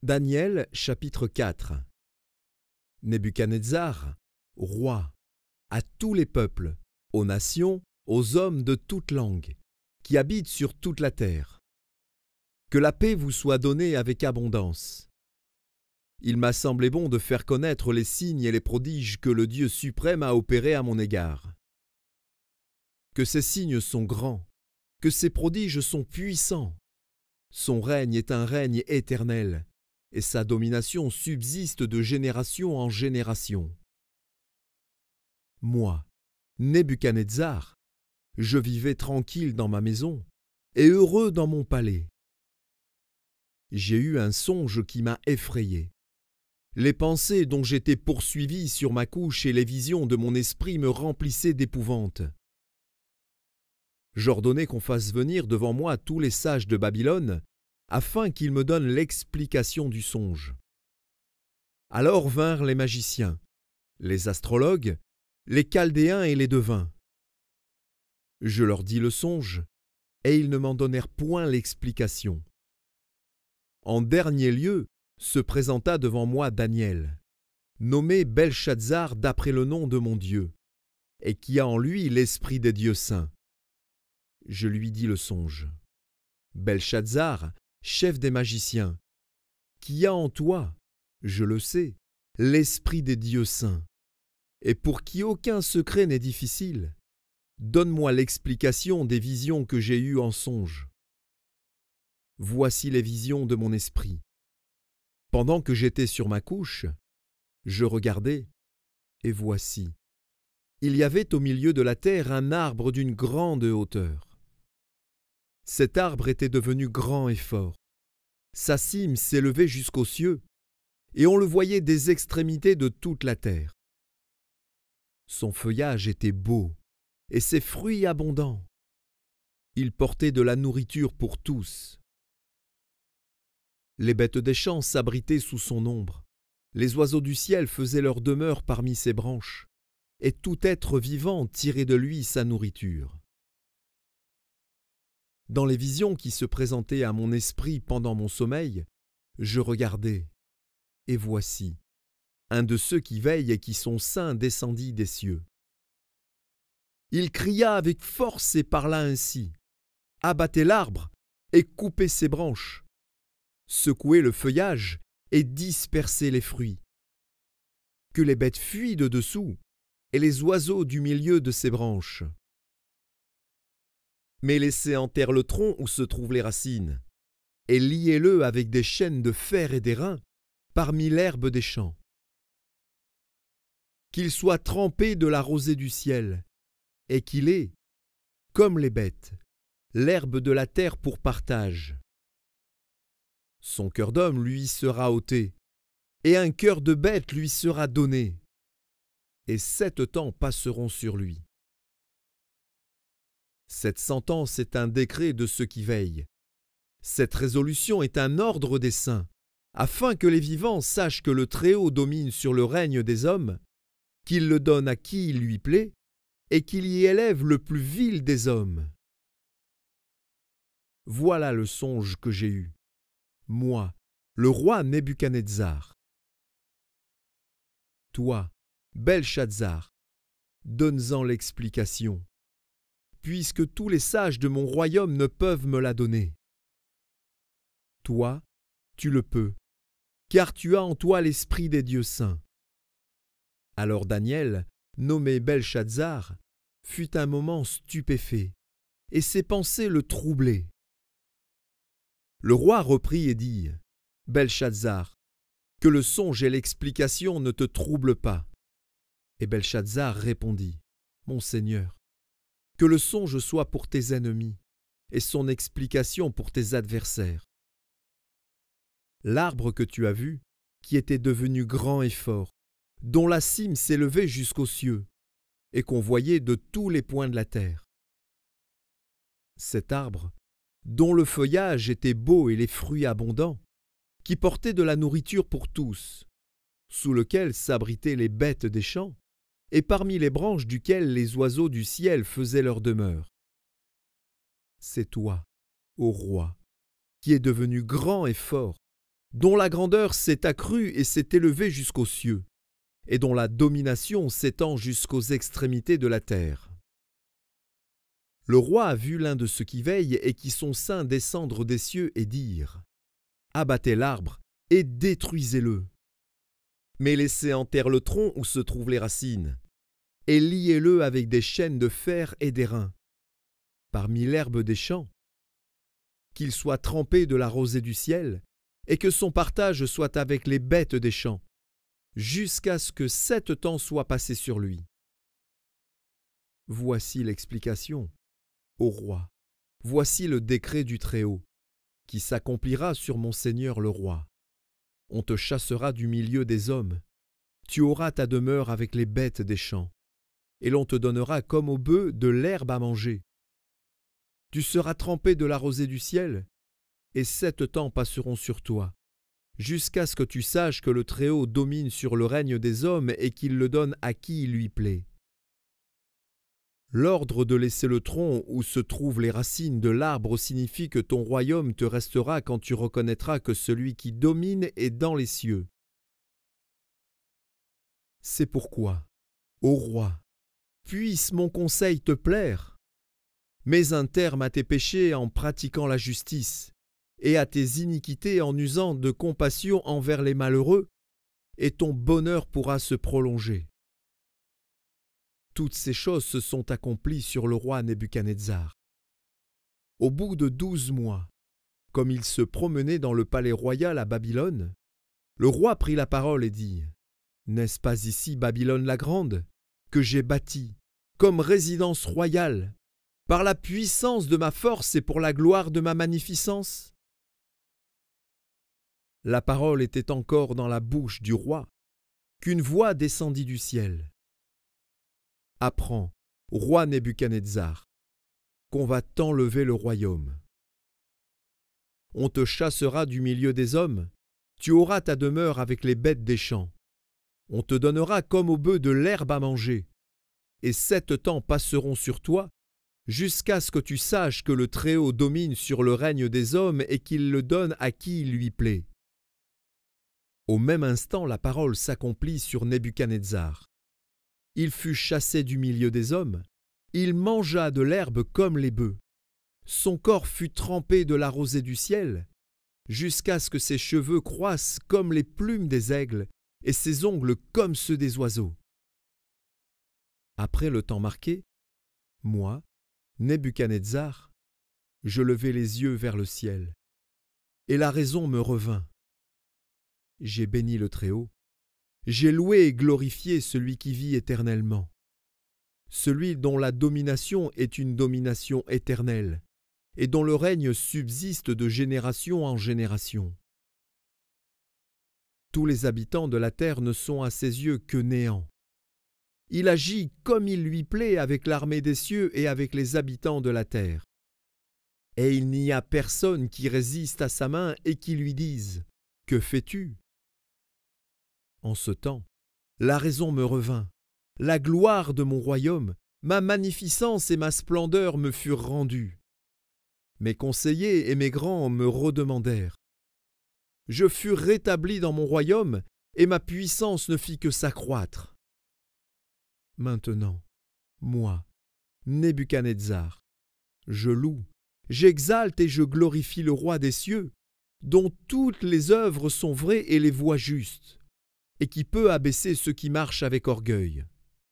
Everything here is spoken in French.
Daniel chapitre 4. Nebuchadnezzar, roi, à tous les peuples, aux nations, aux hommes de toute langue, qui habitent sur toute la terre. Que la paix vous soit donnée avec abondance. Il m'a semblé bon de faire connaître les signes et les prodiges que le Dieu suprême a opérés à mon égard. Que ces signes sont grands, que ces prodiges sont puissants. Son règne est un règne éternel, et sa domination subsiste de génération en génération. Moi, Nebuchadnezzar, je vivais tranquille dans ma maison et heureux dans mon palais. J'ai eu un songe qui m'a effrayé. Les pensées dont j'étais poursuivi sur ma couche et les visions de mon esprit me remplissaient d'épouvante. J'ordonnai qu'on fasse venir devant moi tous les sages de Babylone, afin qu'ils me donnent l'explication du songe. Alors vinrent les magiciens, les astrologues, les chaldéens et les devins. Je leur dis le songe, et ils ne m'en donnèrent point l'explication. En dernier lieu se présenta devant moi Daniel, nommé Belchazzar d'après le nom de mon Dieu, et qui a en lui l'esprit des dieux saints. Je lui dis le songe. Belchazzar, chef des magiciens, qui a en toi, je le sais, l'esprit des dieux saints, et pour qui aucun secret n'est difficile, donne-moi l'explication des visions que j'ai eues en songe. Voici les visions de mon esprit. Pendant que j'étais sur ma couche, je regardais, et voici, il y avait au milieu de la terre un arbre d'une grande hauteur. Cet arbre était devenu grand et fort. Sa cime s'élevait jusqu'aux cieux, et on le voyait des extrémités de toute la terre. Son feuillage était beau, et ses fruits abondants. Il portait de la nourriture pour tous. Les bêtes des champs s'abritaient sous son ombre, les oiseaux du ciel faisaient leur demeure parmi ses branches, et tout être vivant tirait de lui sa nourriture. Dans les visions qui se présentaient à mon esprit pendant mon sommeil, je regardais, et voici, un de ceux qui veillent et qui sont saints descendit des cieux. Il cria avec force et parla ainsi: « Abattez l'arbre et coupez ses branches, secouez le feuillage et dispersez les fruits. Que les bêtes fuient de dessous et les oiseaux du milieu de ses branches. Mais laissez en terre le tronc où se trouvent les racines, et liez-le avec des chaînes de fer et d'airain parmi l'herbe des champs. Qu'il soit trempé de la rosée du ciel, et qu'il ait, comme les bêtes, l'herbe de la terre pour partage. Son cœur d'homme lui sera ôté, et un cœur de bête lui sera donné, et 7 temps passeront sur lui. Cette sentence est un décret de ceux qui veillent. Cette résolution est un ordre des saints, afin que les vivants sachent que le Très-Haut domine sur le règne des hommes, qu'il le donne à qui il lui plaît, et qu'il y élève le plus vil des hommes. Voilà le songe que j'ai eu, moi, le roi Nebuchadnezzar. Toi, Belchazzar, donne-en l'explication, puisque tous les sages de mon royaume ne peuvent me la donner. Toi, tu le peux, car tu as en toi l'esprit des dieux saints. Alors Daniel, nommé Belchazzar, fut un moment stupéfait, et ses pensées le troublaient. Le roi reprit et dit: « Belchazzar, que le songe et l'explication ne te troublent pas. » Et Belchazzar répondit: « Mon Seigneur, que le songe soit pour tes ennemis, et son explication pour tes adversaires. L'arbre que tu as vu, qui était devenu grand et fort, dont la cime s'élevait jusqu'aux cieux, et qu'on voyait de tous les points de la terre. Cet arbre, dont le feuillage était beau et les fruits abondants, qui portait de la nourriture pour tous, sous lequel s'abritaient les bêtes des champs, et parmi les branches duquel les oiseaux du ciel faisaient leur demeure. C'est toi, ô roi, qui es devenu grand et fort, dont la grandeur s'est accrue et s'est élevée jusqu'aux cieux, et dont la domination s'étend jusqu'aux extrémités de la terre. Le roi a vu l'un de ceux qui veillent et qui sont saints descendre des cieux et dire : Abattez l'arbre et détruisez-le. Mais laissez en terre le tronc où se trouvent les racines, et liez-le avec des chaînes de fer et d'airain, parmi l'herbe des champs, qu'il soit trempé de la rosée du ciel, et que son partage soit avec les bêtes des champs, jusqu'à ce que 7 temps soient passés sur lui. Voici l'explication, ô roi, voici le décret du Très-Haut, qui s'accomplira sur mon Seigneur le roi. On te chassera du milieu des hommes, tu auras ta demeure avec les bêtes des champs, et l'on te donnera comme aux bœufs de l'herbe à manger. Tu seras trempé de la rosée du ciel, et 7 temps passeront sur toi, jusqu'à ce que tu saches que le Très-Haut domine sur le règne des hommes et qu'il le donne à qui il lui plaît. L'ordre de laisser le tronc où se trouvent les racines de l'arbre signifie que ton royaume te restera quand tu reconnaîtras que celui qui domine est dans les cieux. C'est pourquoi, ô roi, puisse mon conseil te plaire. Mets un terme à tes péchés en pratiquant la justice, et à tes iniquités en usant de compassion envers les malheureux, et ton bonheur pourra se prolonger. Toutes ces choses se sont accomplies sur le roi Nebuchadnezzar. Au bout de 12 mois, comme il se promenait dans le palais royal à Babylone, le roi prit la parole et dit : N'est-ce pas ici Babylone la grande, que j'ai bâtie, comme résidence royale, par la puissance de ma force et pour la gloire de ma magnificence ? La parole était encore dans la bouche du roi, qu'une voix descendit du ciel. Apprends, roi Nebuchadnezzar, qu'on va t'enlever le royaume. On te chassera du milieu des hommes, tu auras ta demeure avec les bêtes des champs. On te donnera comme aux bœufs de l'herbe à manger, et 7 temps passeront sur toi, jusqu'à ce que tu saches que le Très-Haut domine sur le règne des hommes et qu'il le donne à qui il lui plaît. Au même instant, la parole s'accomplit sur Nebuchadnezzar. Il fut chassé du milieu des hommes, il mangea de l'herbe comme les bœufs. Son corps fut trempé de la rosée du ciel, jusqu'à ce que ses cheveux croissent comme les plumes des aigles et ses ongles comme ceux des oiseaux. Après le temps marqué, moi, Nebuchadnezzar, je levai les yeux vers le ciel, et la raison me revint. J'ai béni le Très-Haut, j'ai loué et glorifié celui qui vit éternellement, celui dont la domination est une domination éternelle, et dont le règne subsiste de génération en génération. Tous les habitants de la terre ne sont à ses yeux que néant. Il agit comme il lui plaît avec l'armée des cieux et avec les habitants de la terre. Et il n'y a personne qui résiste à sa main et qui lui dise : Que fais-tu ? En ce temps, la raison me revint, la gloire de mon royaume, ma magnificence et ma splendeur me furent rendues. Mes conseillers et mes grands me redemandèrent. Je fus rétabli dans mon royaume, et ma puissance ne fit que s'accroître. Maintenant, moi, Nebuchadnezzar, je loue, j'exalte et je glorifie le roi des cieux, dont toutes les œuvres sont vraies et les voies justes, et qui peut abaisser ceux qui marchent avec orgueil.